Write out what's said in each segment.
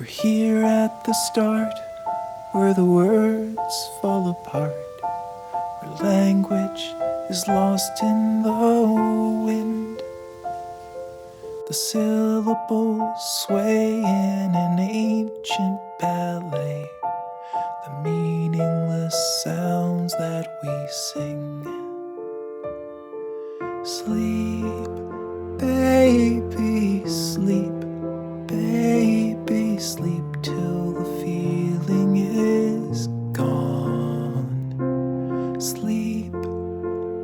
We're here at the start, where the words fall apart, where language is lost in the wind. The syllables sway in an ancient ballet, the meaningless sounds that we sing. Sleep, baby, sleep, baby, sleep till the feeling is gone. Sleep,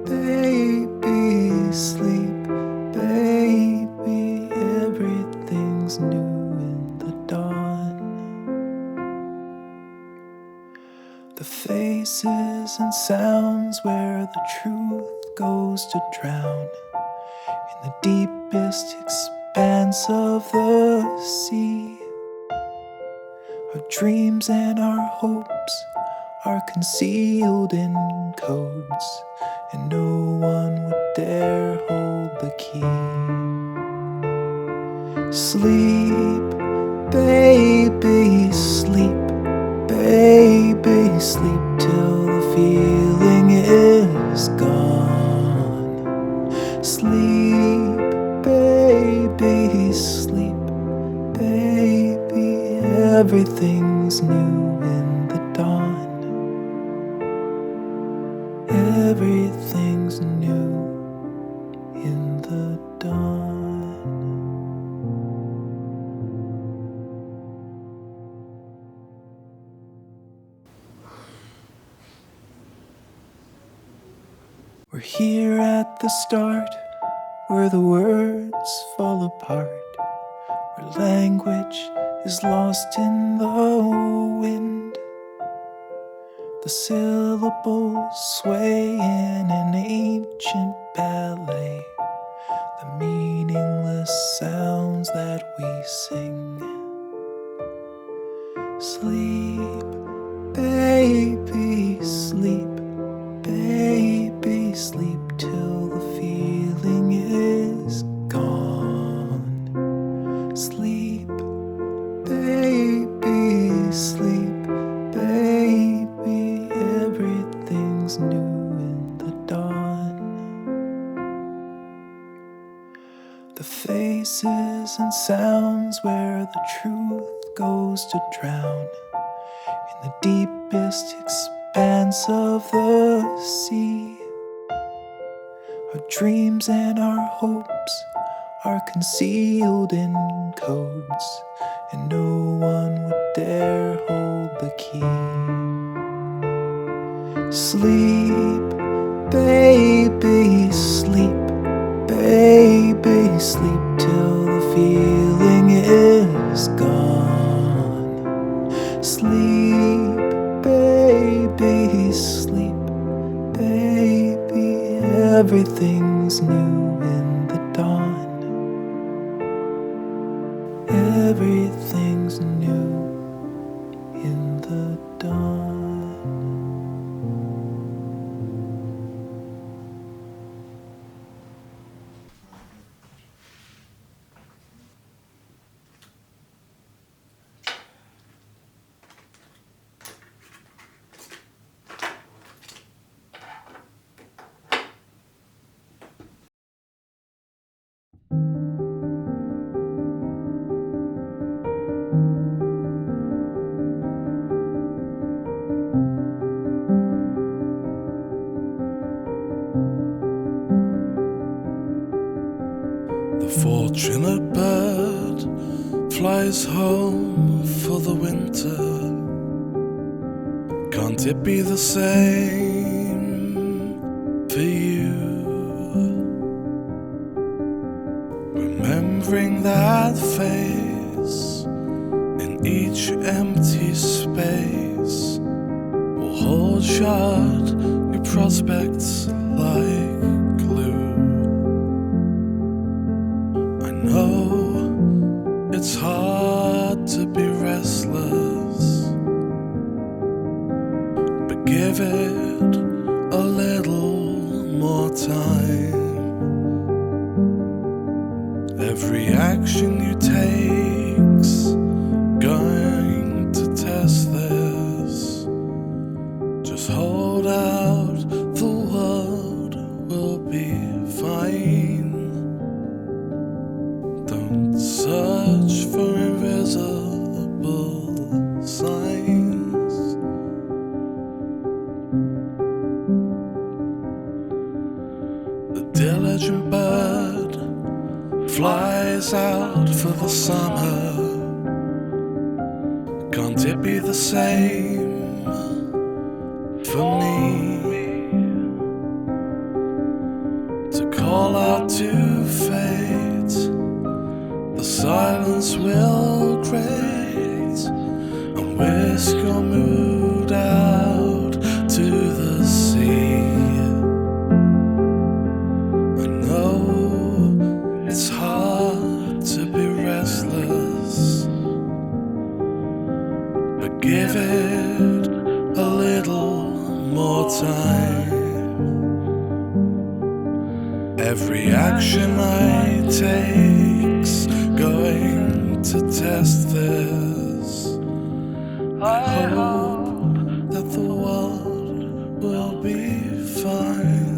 baby, sleep, baby, everything's new in the dawn. The faces and sounds where the truth goes to drown in the deepest expanse of the sea. Our dreams and our hopes are concealed in codes, and no one would dare hold the key. Sleep, baby, sleep, baby, sleep till the feeling is gone. Sleep, baby, sleep, baby, everything's new in the dawn. Everything's new in the dawn. We're here at the start, where the words fall apart, where language is lost in the wind. The syllables sway in an ancient ballet, the meaningless sounds that we sing. Sleep, baby, sleep, baby, sleep till the feeling is gone. Sleep, baby, sleep, baby, everything's new in the dawn. The faces and sounds where the truth goes to drown in the deepest expanse of the sea. Our dreams and our hopes are concealed in codes, and no one would dare hold the key. Sleep, baby, sleep, baby, sleep till the feeling is gone. Sleep, baby, sleep, baby, everything's new in the dawn. Everything's new in the dawn. The fortunate bird flies home for the winter. Can't it be the same for you? Remembering that face in each empty space will hold shut your prospects like glue. I know it's hard to be restless, but give it a little more time. Every action you take's gonna search for invisible signs. The diligent bird flies out for the summer. Can't it be the same for me? To call out to fate, the silence will create and whisk your mood out to the sea. I know it's hard to be restless, but give it a little more time. Every action I take's going to test this. I hope that the world will be fine.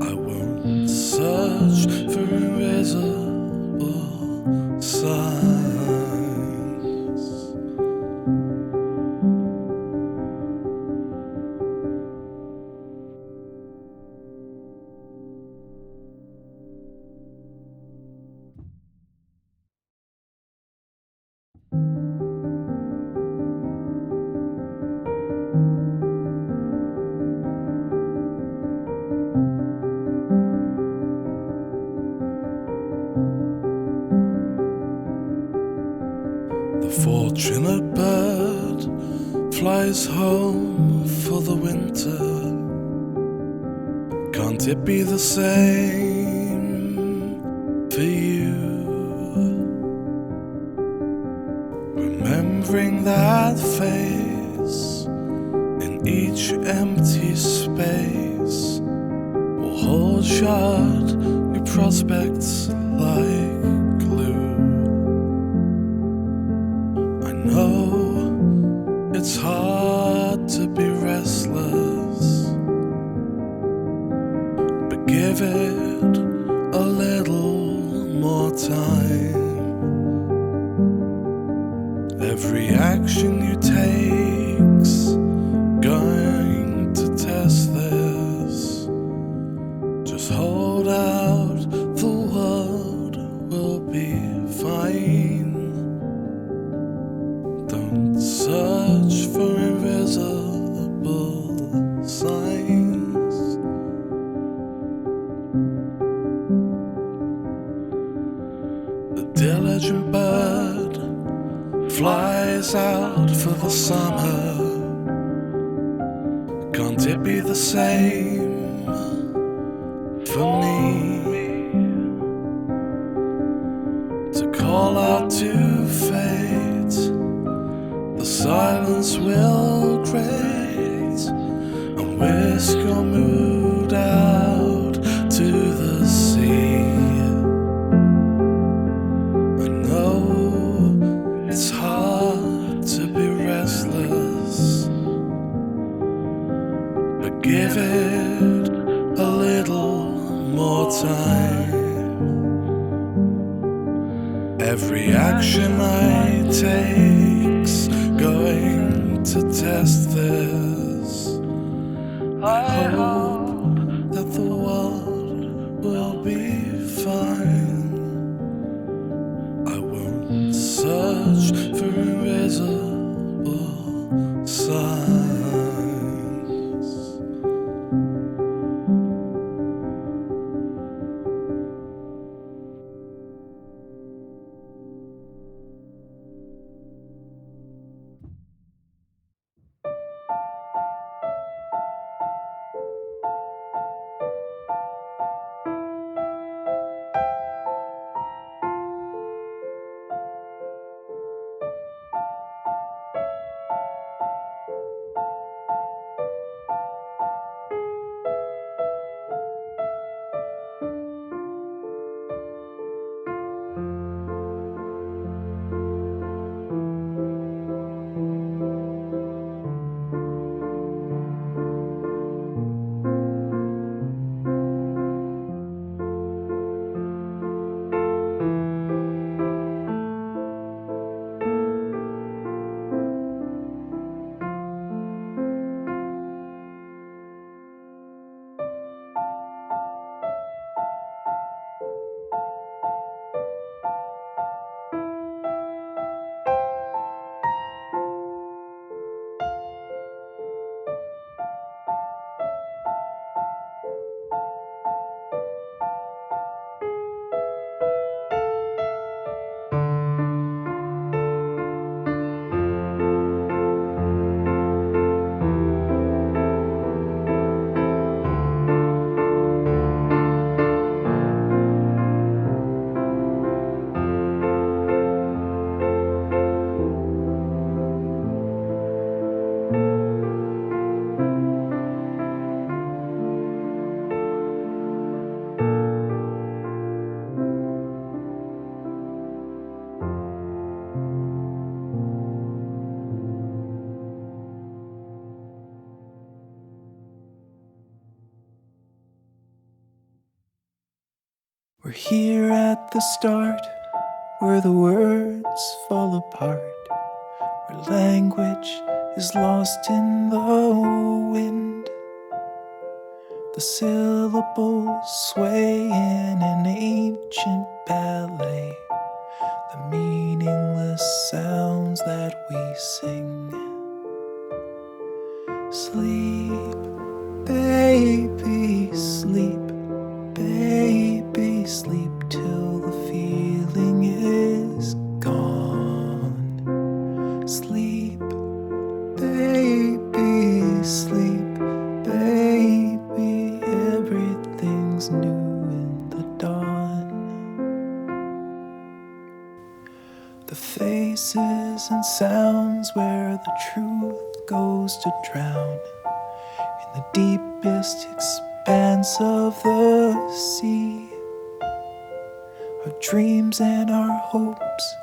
I won't search for invisible signs. The fortunate bird flies home for the winter. Can't it be the same for you? Remembering that face in each empty space will hold shut your prospects like glue. I know it's hard to be restless, but give it a little more time. Every action you take's going to test this. Just hold out, the world will be fine. Don't search for invisible signs. The diligent bird flies out for the summer. Can't it be the same for me? To call out to fate, the silence will create and whisk your mood out to the sea. I know it's hard to be restless, but give it a little more time. Every action I take's going to test this. I hope that the world will be fine. I won't search for invisible signs. We're here at the start, where the words fall apart, where language is lost in the wind. The syllables sway in an ancient ballet, the meaningless sounds that we sing. Sleep, baby, sleep, baby, sleep till the feeling is gone. Sleep, baby, sleep, baby, everything's new in the dawn. The faces and sounds where the truth goes to drown in the deepest expanse of the sea. Our dreams and our hopes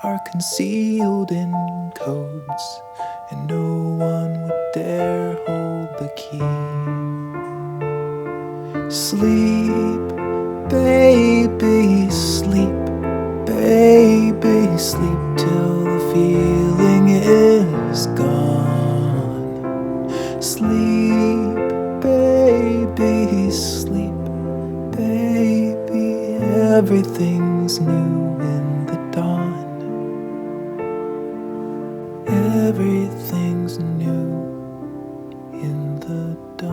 are concealed in codes, and no one would dare hold the key. Sleep, baby, sleep, baby, sleep till the feeling is gone. Sleep, baby, sleep, baby, everything's new in the dawn. Everything's new in the dawn.